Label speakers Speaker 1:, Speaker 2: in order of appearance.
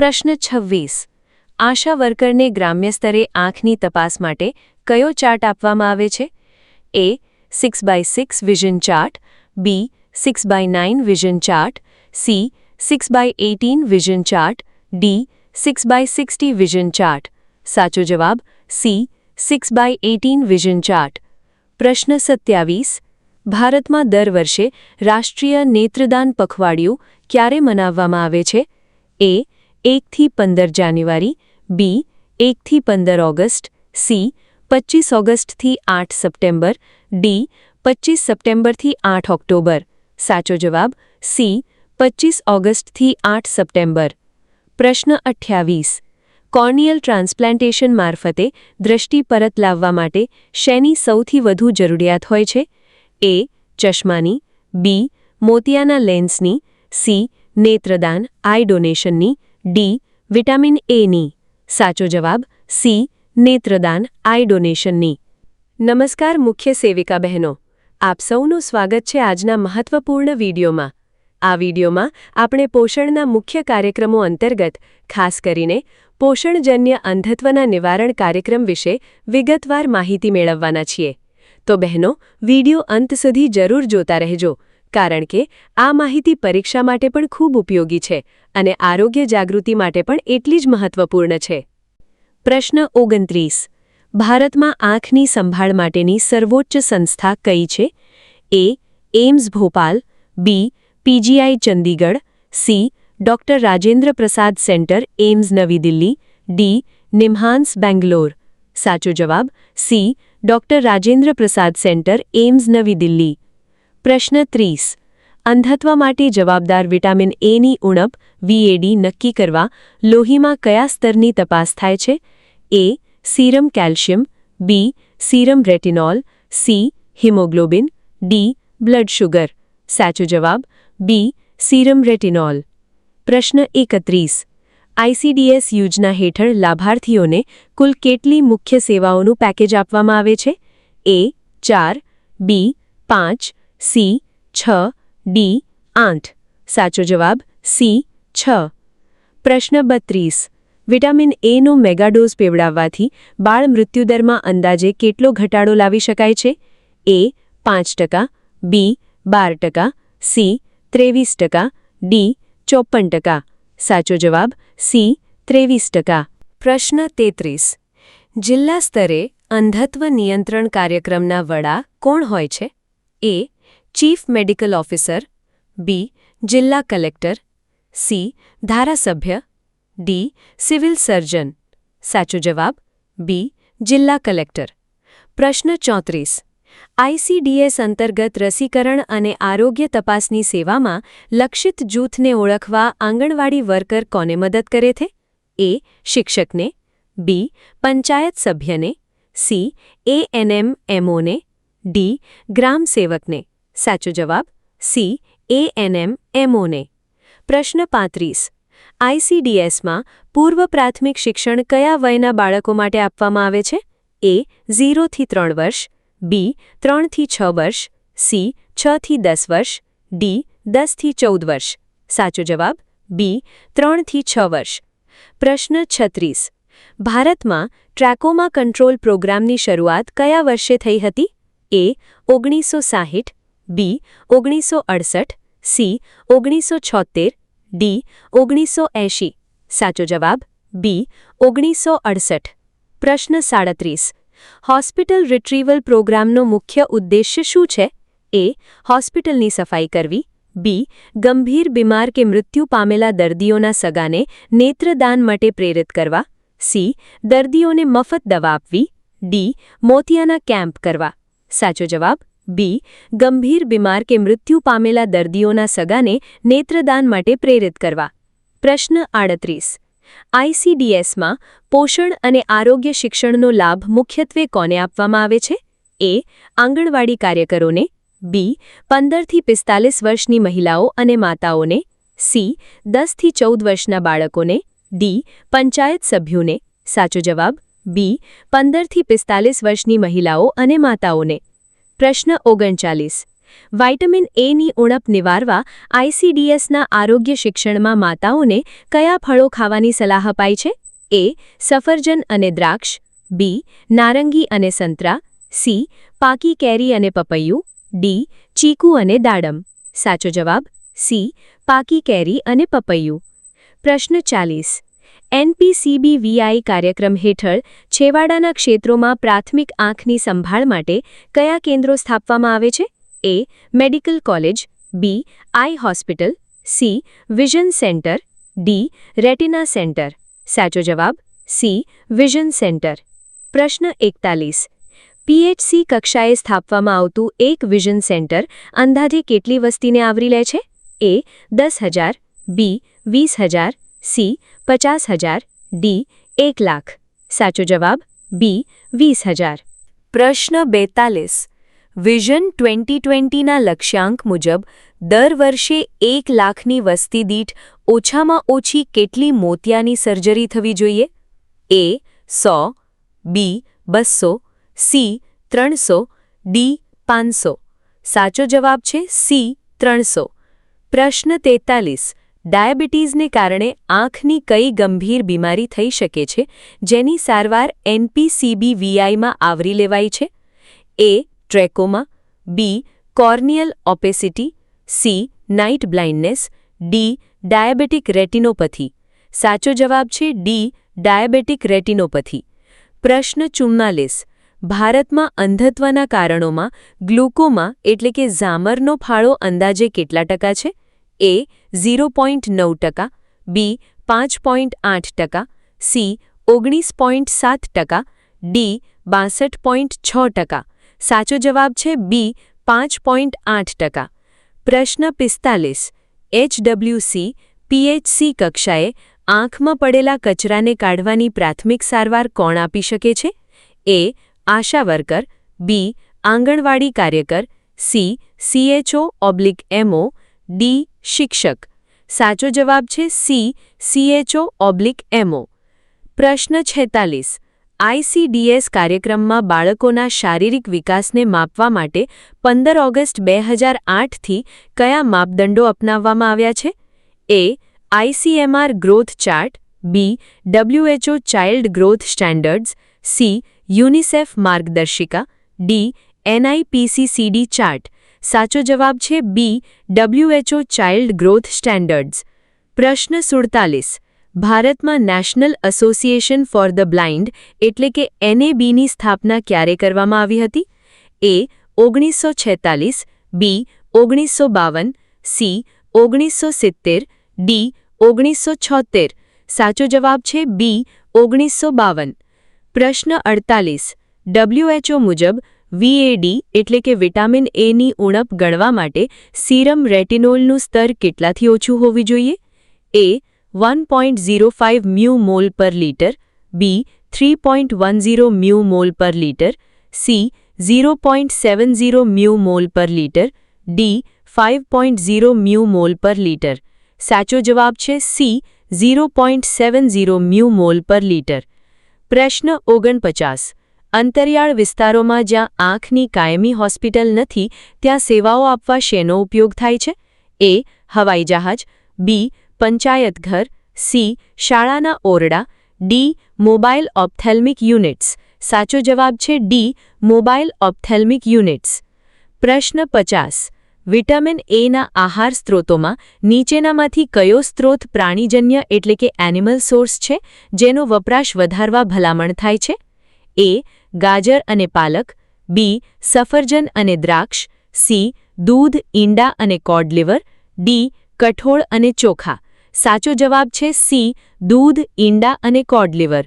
Speaker 1: પ્રશ્ન 26. આશા વર્કરને ગ્રામ્ય સ્તરે આંખની તપાસ માટે કયો ચાર્ટ આપવામાં આવે છે? એ 6x6 વિઝન ચાર્ટ, બી 6x9 vision chart, C 6x18 vision chart, D 6x60 vision chart. સાચો જવાબ સી 6x18 વિઝન ચાર્ટ. પ્રશ્ન 27. ભારતમાં દર વર્ષે રાષ્ટ્રીય નેત્રદાન પખવાડિયું ક્યારે મનાવવામાં આવે છે? એ 1 થી 15 જાન્યુઆરી, બી 1 થી 15 ઓગસ્ટ, સી 25 ઓગસ્ટથી 8 સપ્ટેમ્બર, ડી 25 સપ્ટેમ્બરથી 8 ઓક્ટોબર. સાચો જવાબ સી 25 ઓગસ્ટથી 8 સપ્ટેમ્બર. પ્રશ્ન 28. કોર્નિયલ ટ્રાન્સપ્લાન્ટેશન મારફતે દૃષ્ટિ પરત લાવવા માટે શેની સૌથી વધુ જરૂરિયાત હોય છે? એ ચશ્માની, બી મોતિયાના લેન્સની, સી નેત્રદાન આઈ ડોનેશનની, ડી વિટામિન એની. સાચો જવાબ સી નેત્રદાન આઈ ડોનેશનની. નમસ્કાર મુખ્ય સેવિકા બહેનો, આપ સૌનું સ્વાગત છે આજના મહત્વપૂર્ણ વિડીયોમાં. આ વિડીયોમાં આપણે પોષણના મુખ્ય કાર્યક્રમો અંતર્ગત ખાસ કરીને પોષણજન્ય અંધત્વના નિવારણ કાર્યક્રમ વિશે વિગતવાર માહિતી મેળવવાના છીએ. તો બહેનો, વિડીયો અંત સુધી જરૂર જોતા રહેજો, કારણ કે આ માહિતી પરીક્ષા માટે પણ ખૂબ ઉપયોગી છે અને આરોગ્ય જાગૃતિ માટે પણ એટલી જ મહત્વપૂર્ણ છે. પ્રશ્ન 29. ભારતમાં આંખની સંભાળ માટેની સર્વોચ્ચ સંસ્થા કઈ છે? A AIIMS Bhopal, B PGI Chandigarh, C doctor Rajendra Prasad centre AIIMS નવી દિલ્હી, ડી નિમ્હાન્સ બેંગ્લોર. સાચો જવાબ C doctor Rajendra Prasad centre AIIMS નવી દિલ્હી. પ્રશ્ન 30. અંધત્વ માટે જવાબદાર વિટામિન એની ઉણપ વીએડી નક્કી કરવા લોહીમાં કયા સ્તરની તપાસ થાય છે? A serum calcium, B serum retinol, C haemoglobin, D blood sugar. સાચો જવાબ બી સીરમ રેટિનોલ. પ્રશ્ન 31. આઈસીડીએસ યોજના હેઠળ લાભાર્થીઓને કુલ કેટલી મુખ્ય સેવાઓનું પેકેજ આપવામાં આવે છે? એ 4, બી 5, સી 6, ડી 8. સાચો જવાબ સી 6. પ્રશ્ન 32. વિટામિન એનો મેગાડોઝ પીવડાવવાથી બાળ મૃત્યુદરમાં અંદાજે કેટલો ઘટાડો લાવી શકાય છે? એ 5%, બી 12%, સી 23%, ડી 54%. સાચો જવાબ સી 23%. પ્રશ્ન 33. જિલ્લા સ્તરે અંધત્વ નિયંત્રણ કાર્યક્રમના વડા કોણ હોય છે? એ ચીફ મેડિકલ ઓફિસર, બી જિલ્લા કલેક્ટર, સી ધારાસભ્ય, ડી સિવિલ સર્જન. સાચો જવાબ બી જિલ્લા કલેક્ટર. પ્રશ્ન 34. આઈસીડીએસ અંતર્ગત રસીકરણ અને આરોગ્ય તપાસની સેવામાં લક્ષિત જૂથને ઓળખવા આંગણવાડી વર્કર કોને મદદ કરે છે? એ શિક્ષકને, બી પંચાયત સભ્યને, સી એએનએમ-એમઓને, ડી ગ્રામ સેવકને. સાચો જવાબ સી એએનએમ-એમઓને. પ્રશ્ન 35. આઈસીડીએસમાં પૂર્વ પ્રાથમિક શિક્ષણ કયા વયના બાળકો માટે આપવામાં આવે છે? એ 0 થી 3 વર્ષ, બી 3 થી 6 વર્ષ, સી 6 થી 10 વર્ષ, ડી 10 થી 14 વર્ષ. સાચો જવાબ બી 3 થી 6 વર્ષ. પ્રશ્ન 36. ભારતમાં ટ્રેકોમા કંટ્રોલ પ્રોગ્રામની શરૂઆત કયા વર્ષે થઈ હતી? એ 1960, બી 1968, સી 1976, ડી 1980. સાચો જવાબ બી 1968. પ્રશ્ન 37. હોસ્પિટલ રિટ્રીવલ પ્રોગ્રામનો મુખ્ય ઉદ્દેશ્ય શું છે? એ હોસ્પિટલની સફાઈ કરવી, બી ગંભીર બીમાર કે મૃત્યુ પામેલા દર્દીઓના સગાને નેત્રદાન માટે પ્રેરિત કરવા, સી દર્દીઓને મફત દવા આપવી, ડી મોતિયાના કેમ્પ કરવા. સાચો જવાબ બી ગંભીર બીમાર કે મૃત્યુ પામેલા દર્દીઓના સગાને નેત્રદાન માટે પ્રેરિત કરવા. પ્રશ્ન 38. આઈસીડીએસમાં પોષણ અને આરોગ્ય શિક્ષણનો લાભ મુખ્યત્વે કોને આપવામાં આવે છે? એ આંગણવાડી કાર્યકરોને, બી 15 થી 45 વર્ષની મહિલાઓ અને માતાઓને, સી 10 થી 14 વર્ષના બાળકોને, ડી પંચાયત સભ્યોને. સાચો જવાબ બી 15 થી 45 વર્ષની મહિલાઓ અને માતાઓને. પ્રશ્ન 39. વિટામિન એની ઉણપ નિવારવા ICDSના આરોગ્ય શિક્ષણમાં માતાઓને કયા ફળો ખાવાની સલાહ અપાઈ છે? A. સફરજન અને દ્રાક્ષ, B. નારંગી અને સંતરા, C. પાકી કેરી અને પપૈયું, D. ચીકુ અને દાડમ. સાચો જવાબ C. પાકી કેરી અને પપૈયું. પ્રશ્ન 40. NPCBVI કાર્યક્રમ હેઠળ છેવાડાના ક્ષેત્રોમાં પ્રાથમિક આંખની સંભાળ માટે કયા કેન્દ્રો સ્થાપવામાં આવે છે? A. Medical college, B. I hospital, C. Vision centre, D. Retina centre. સાચો જવાબ C. Vision centre. પ્રશ્ન 41. PHC કક્ષાએ સ્થાપવામાં આવતું એક વિઝન સેન્ટર અંદાજે કેટલી વસ્તીને આવરી લે છે? A. 10,000, B. 20,000, C. 50,000, D. 1,00,000. સાચો જવાબ B. 20,000. પ્રશ્ન 42. વિઝન 2020ના લક્ષ્યાંક મુજબ દર વર્ષે 1,00,000ની વસ્તી દીઠ ઓછામાં ઓછી કેટલી મોતિયાની સર્જરી થવી જોઈએ? A. 100, B. 200, C. 300, D. 500. સાચો જવાબ છે C. 300. પ્રશ્ન 43. ડાયાબિટીસને કારણે આંખની કઈ ગંભીર બીમારી થઈ શકે છે જેની સારવાર NPCBVIમાં આવરી લેવાય છે? A. Trachoma, B. Corneal opacity, C. Night blindness, D. Diabetic retinopathy. સાચો જવાબ છે D. ડાયાબિટીક રેટિનોપથી. પ્રશ્ન 44. ભારતમાં અંધત્વના કારણોમાં ગ્લુકોમા એટલે કે ઝામરનો ફાળો અંદાજે કેટલા ટકા છે? A. 0.9%, B. 5.8%, C. 19.7%, D. 62.6%. સાચો જવાબ છે B. 5.8%. પ્રશ્ન 45. HWC PHC કક્ષાએ આંખમાં પડેલા કચરાને કાઢવાની પ્રાથમિક સારવાર કોણ આપી શકે છે? A. Asha worker, B. આંગણવાડી કાર્યકર, C. CHO/MO, D. શિક્ષક. સાચો જવાબ છે C. CHO/MO. પ્રશ્ન 46. ICDS કાર્યક્રમમાં બાળકોના શારીરિક વિકાસને માપવા માટે 15 ઓગસ્ટ 2008થી કયા માપદંડો અપનાવવામાં આવ્યા છે? A. ICMR growth chart, B. WHO child growth standards, C. UNICEF માર્ગદર્શિકા, D. NIPCCD chart. સાચો જવાબ છે B. WHO child growth standards. પ્રશ્ન 47. ભારતમાં national association for the blind એટલે કે NABની સ્થાપના ક્યારે કરવામાં આવી હતી? A. 1946, B. 1952, C. 1970, D. 1976. સાચો જવાબ છે B. 1952. પ્રશ્ન 48. WHO મુજબ VAD એટલે કે વિટામિન Aની ઉણપ ગણવા માટે સીરમ રેટિનોલનું સ્તર કેટલાથી ઓછું હોવું જોઈએ? A. 1.05 મ્યુ મોલ પર લિટર, B. 3.10 મ્યુ મોલ પર લિટર, C. 0.70 મ્યુ મોલ પર લિટર, D. 5.0 મ્યુ મોલ પર લિટર. સાચો જવાબ છે C. 0.70 મ્યુ મોલ પર લિટર. પ્રશ્ન 49. અંતરિયાળ વિસ્તારોમાં જ્યાં આંખની કાયમી હોસ્પિટલ નથી ત્યાં સેવાઓ આપવા શેનો ઉપયોગ થાય છે? A. હવાઈ જહાજ, B. પંચાયત ઘર, C. શાળાના ઓરડા, D. Mobile ophthalmic units. સાચો જવાબ છે D. Mobile ophthalmic units. પ્રશ્ન 50. વિટામિન Aના આહાર સ્ત્રોતોમાં નીચેનામાંથી કયો સ્ત્રોત પ્રાણીજન્ય એટલે કે એનિમલ સોર્સ છે જેનો વપરાશ વધારવા ભલામણ થાય છે? A. ગાજર અને પાલક, B. સફરજન અને દ્રાક્ષ, C. દૂધ, ઈંડા અને કોડ લીવર, D. કઠોળ અને ચોખા. સાચો જવાબ છે C. દૂધ, ઈંડા અને કોડ લીવર.